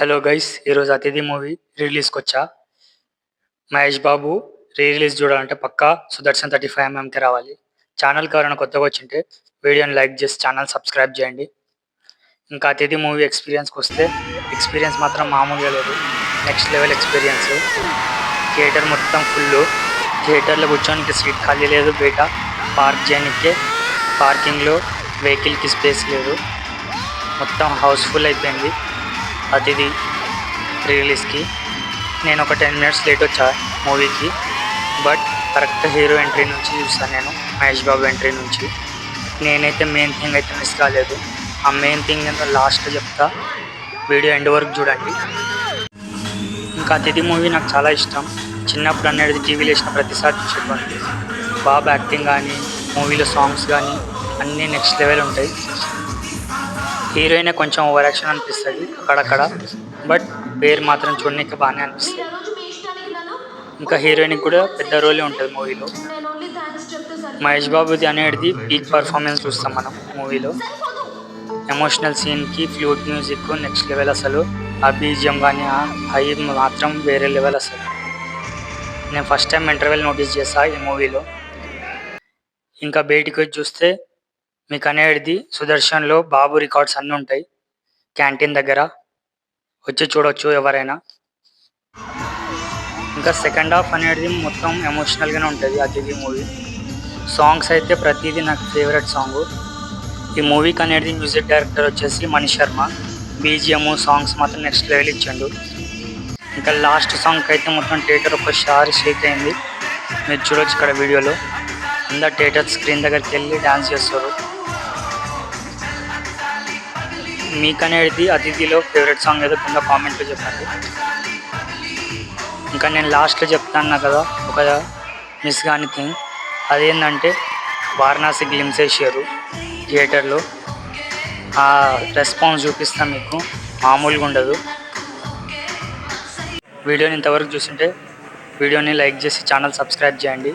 Hello guys, ఈరోజు అతిథి movie రిలీజ్‌కొచ్చా. Mahesh Babu release చూడాలంటే పక్కా సుదర్శన్ 35 ఎంఎంకి రావాలి. ఛానల్‌కి ఎవరైనా కొత్తగా వచ్చింటే వీడియోని లైక్ చేసి ఛానల్ సబ్స్క్రైబ్ చేయండి. ఇంకా అతిథి మూవీ ఎక్స్పీరియన్స్ మాత్రం మామూలుగా లేదు. Next level experience. థియేటర్ మొత్తం ఫుల్లు. థియేటర్లో కూర్చోనికి సీట్ ఖాళీ లేదు. బయట పార్క్ చేయనికే పార్కింగ్‌లో వెహికల్‌కి స్పేస్ లేదు. మొత్తం హౌస్‌ఫుల్ అయిపోయింది. అతిథి రిలీజ్‌కి నేను ఒక 10 మినిట్స్ లేట్ వచ్చా మూవీకి. బట్ కరెక్ట్ హీరో ఎంట్రీ నుంచి చూసాను నేను, మహేష్ బాబు ఎంట్రీ నుంచి. నేనైతే మెయిన్ థింగ్ అయితే మిస్ కాలేదు. ఆ మెయిన్ థింగ్ ఏంటో లాస్ట్లో చెప్తా, వీడియో ఎండ్ వరకు చూడండి. ఇంకా అతిథి మూవీ నాకు చాలా ఇష్టం. చిన్నప్పుడు అనేది టీవీలో వేసిన ప్రతిసారి చూసేవాడిని. బాబు యాక్టింగ్ కానీ, మూవీలో సాంగ్స్ కానీ అన్నీ నెక్స్ట్ లెవెల్ ఉంటాయి. హీరోయిన్ కొంచెం ఓవర్ యాక్షన్ అనిపిస్తుంది అక్కడక్కడ, బట్ పేరు మాత్రం చూడడానికి బాగానే అనిపిస్తుంది. ఇంకా హీరోయిన్కి కూడా పెద్ద రోలే ఉంటుంది మూవీలో. మహేష్ బాబుది అనేది పీక్ పర్ఫార్మెన్స్ చూస్తాం మనం మూవీలో. ఎమోషనల్ సీన్కి ఫ్లూట్ మ్యూజిక్ నెక్స్ట్ లెవెల్ అసలు. ఆ బీజిఎం కానీ ఆ హై మాత్రం వేరే లెవెల్ అసలు. నేను ఫస్ట్ టైం ఇంటర్వెల్ నోటీస్ చేసా ఈ మూవీలో. ఇంకా బయటికి వచ్చి చూస్తే మీకు అనేది సుదర్శన్లో బాబు రికార్డ్స్ అన్నీ ఉంటాయి. క్యాంటీన్ దగ్గర వచ్చి చూడొచ్చు ఎవరైనా. ఇంకా సెకండ్ హాఫ్ అనేది మొత్తం ఎమోషనల్గానే ఉంటుంది అతిథి మూవీ. సాంగ్స్ అయితే ప్రతిదీ నాకు ఫేవరెట్ సాంగ్. ఈ మూవీకి అనేది మ్యూజిక్ డైరెక్టర్ వచ్చేసి మణి శర్మ. బీజిఎం సాంగ్స్ మాత్రం నెక్స్ట్ లెవెల్ ఇచ్చాడు. ఇంకా లాస్ట్ సాంగ్కి అయితే మొత్తం థియేటర్ ఒకసారి షేక్ అయింది. మీరు చూడొచ్చు ఇక్కడ వీడియోలో. అందరు థియేటర్ స్క్రీన్ దగ్గరికి వెళ్ళి డ్యాన్స్ చేస్తారు. మీకు అనేది అతిథిలో ఫేవరెట్ సాంగ్ ఏదో కింద కామెంట్లో చెప్పండి. ఇంకా నేను లాస్ట్లో చెప్తాను కదా ఒక మిస్ కాని థింగ్, అదేంటంటే వారణాసి గ్లిమ్స్ వేసారు థియేటర్లో. ఆ రెస్పాన్స్ చూపిస్తాను మీకు, మామూలుగా ఉండదు. వీడియోని ఇంతవరకు చూస్తుంటే వీడియోని లైక్ చేసి ఛానల్ సబ్స్క్రైబ్ చేయండి.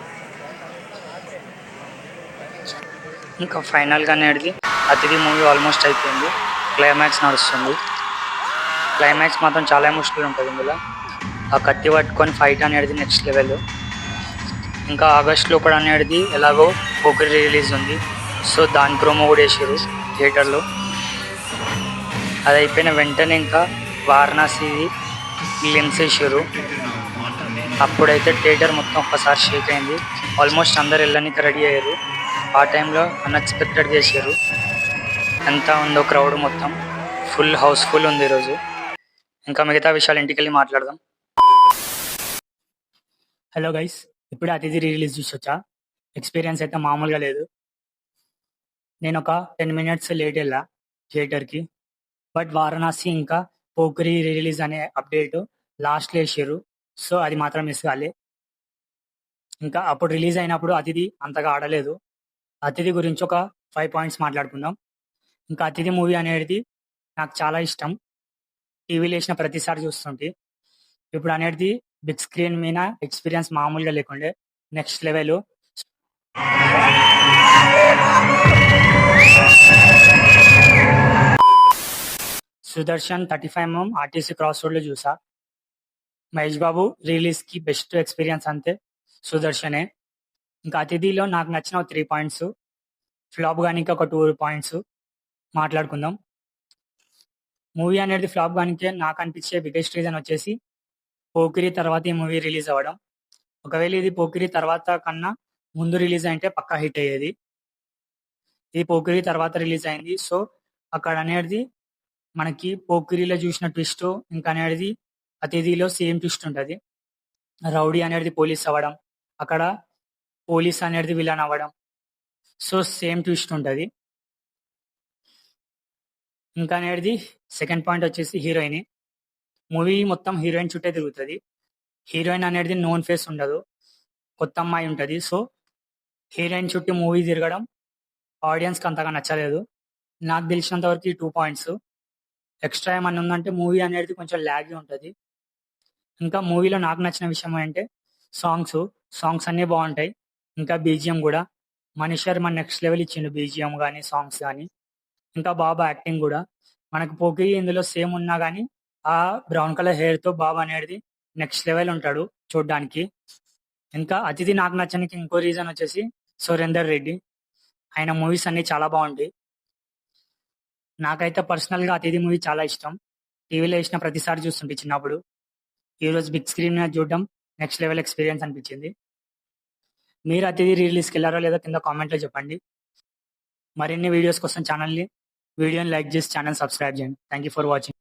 ఇంకా ఫైనల్గా అనేది అతిథి మూవీ ఆల్మోస్ట్ అయిపోయింది. క్లైమాక్స్ నడుస్తుంది. క్లైమాక్స్ మాత్రం చాలా ఎమోషనల్ ఉంటుంది ఇందులో. ఆ కత్తి పట్టుకొని ఫైట్ అనేది నెక్స్ట్ లెవెల్. ఇంకా ఆగస్ట్ లోపల అనేది ఎలాగో పోకిరి రిలీజ్ ఉంది, సో దాని ప్రోమో కూడా వేసారు థియేటర్లో. అది అయిపోయిన వెంటనే ఇంకా వారణాసి గ్లిమ్స్ వేసారు. అప్పుడైతే థియేటర్ మొత్తం ఒకసారి షేక్ అయింది. ఆల్మోస్ట్ అందరు వెళ్ళడానికి రెడీ అయ్యారు. ఆ టైంలో అన్ఎక్స్పెక్టెడ్ చేశారు. ఎంత ఉందో క్రౌడ్ మొత్తం ఫుల్ హౌస్ఫుల్ ఉంది ఈరోజు. ఇంకా మిగతా విషయాలు ఇంటికి వెళ్ళి మాట్లాడదాం. హలో గైస్, ఇప్పుడే అతిథి రిలీజ్ చూసి వచ్చా. ఎక్స్పీరియన్స్ అయితే మామూలుగా లేదు. నేను ఒక 10 మినిట్స్ లేట్ వెళ్ళా థియేటర్కి. బట్ వారణాసి ఇంకా పోకిరి రిలీజ్ అనే అప్డేట్ లాస్ట్లో వేసారు, సో అది మాత్రం మిస్ కాలే. ఇంకా అప్పుడు రిలీజ్ అయినప్పుడు అతిథి అంతగా ఆడలేదు. అతిథి గురించి ఒక 5 పాయింట్స్ మాట్లాడుకుందాం. ఇంకా అతిథి మూవీ అనేది నాకు చాలా ఇష్టం. టీవీలో వేసిన ప్రతిసారి చూస్తుంటే. ఇప్పుడు అనేది బిగ్ స్క్రీన్ మీద ఎక్స్పీరియన్స్ మామూలుగా లేకుండే, next level. Sudarshan 35 MM RTC cross రోడ్లో చూసా. మహేష్ బాబు రిలీజ్కి బెస్ట్ ఎక్స్పీరియన్స్ అంతే సుదర్శనే. ఇంకా అతిథిలో నాకు నచ్చిన 3 పాయింట్స్, ఫ్లాప్ కానీ ఇంకా ఒక 2 పాయింట్స్ మాట్లాడుకుందాం. మూవీ అనేది ఫ్లాప్ కానీ నాకు అనిపించే బిగ్గెస్ట్ రీజన్ వచ్చేసి పోకిరి తర్వాత ఈ మూవీ రిలీజ్ అవ్వడం. ఒకవేళ ఇది పోకిరి తర్వాత కన్నా ముందు రిలీజ్ అయితే పక్కా హిట్ అయ్యేది. ఇది పోకిరి తర్వాత రిలీజ్ అయింది, సో అక్కడ అనేది మనకి పోకిరిలో చూసిన ట్విస్ట్ ఇంకా అనేది అతిథిలో సేమ్ ట్విస్ట్ ఉంటుంది. రౌడీ అనేది పోలీస్ అవ్వడం, అక్కడ పోలీస్ అనేది విలన్ అవ్వడం, సో సేమ్ ట్విస్ట్ ఉంటుంది. ఇంకా అనేది సెకండ్ పాయింట్ వచ్చేసి హీరోయిన్. మూవీ మొత్తం హీరోయిన్ చుట్టే తిరుగుతుంది. హీరోయిన్ అనేది నోన్ ఫేస్ ఉండదు, కొత్త అమ్మాయి ఉంటుంది. సో హీరోయిన్ చుట్టూ మూవీ తిరగడం ఆడియన్స్కి అంతగా నచ్చలేదు. నాకు తెలిసినంత వరకు ఈ 2 పాయింట్స్. ఎక్స్ట్రా ఏమన్నా ఉందంటే మూవీ అనేది కొంచెం ల్యాగ్ ఉంటుంది. ఇంకా మూవీలో నాకు నచ్చిన విషయం ఏంటంటే సాంగ్స్ అన్నీ బాగుంటాయి. ఇంకా బీజిఎం కూడా మణి శర్మ నెక్స్ట్ లెవెల్ ఇచ్చిండు, బీజిఎం కానీ సాంగ్స్ కానీ. ఇంకా బాబా యాక్టింగ్ కూడా మనకు పోకిరి ఇందులో సేమ్ ఉన్నా కానీ ఆ బ్రౌన్ కలర్ హెయిర్‌తో బాబు అనేది నెక్స్ట్ లెవెల్ ఉంటాడు చూడ్డానికి. ఇంకా 'అతిథి' నాకు నచ్చనికి ఇంకో రీజన్ వచ్చేసి 'సురేందర్ రెడ్డి'. ఆయన మూవీస్ అన్నీ చాలా బావుంటాయి. నాకైతే పర్సనల్‌గా 'అతిథి' మూవీ చాలా ఇష్టం. టీవీలో ఏసిన ప్రతిసారి చూస్తుంటి చిన్నప్పుడు. ఈరోజు బిగ్ స్క్రీన్ మీద చూడడం నెక్స్ట్ లెవెల్ ఎక్స్‌పీరియన్స్ అనిపించింది. మీరు 'అతిథి' రీ రిలీజ్‌కెళ్లారో లేదో కింద కామెంట్‌లో చెప్పండి. మరిన్ని వీడియోస్ కోసం వీడియోని లైక్ చేసి ఛానల్ సబ్స్క్రైబ్ చేయండి. Thank you for watching.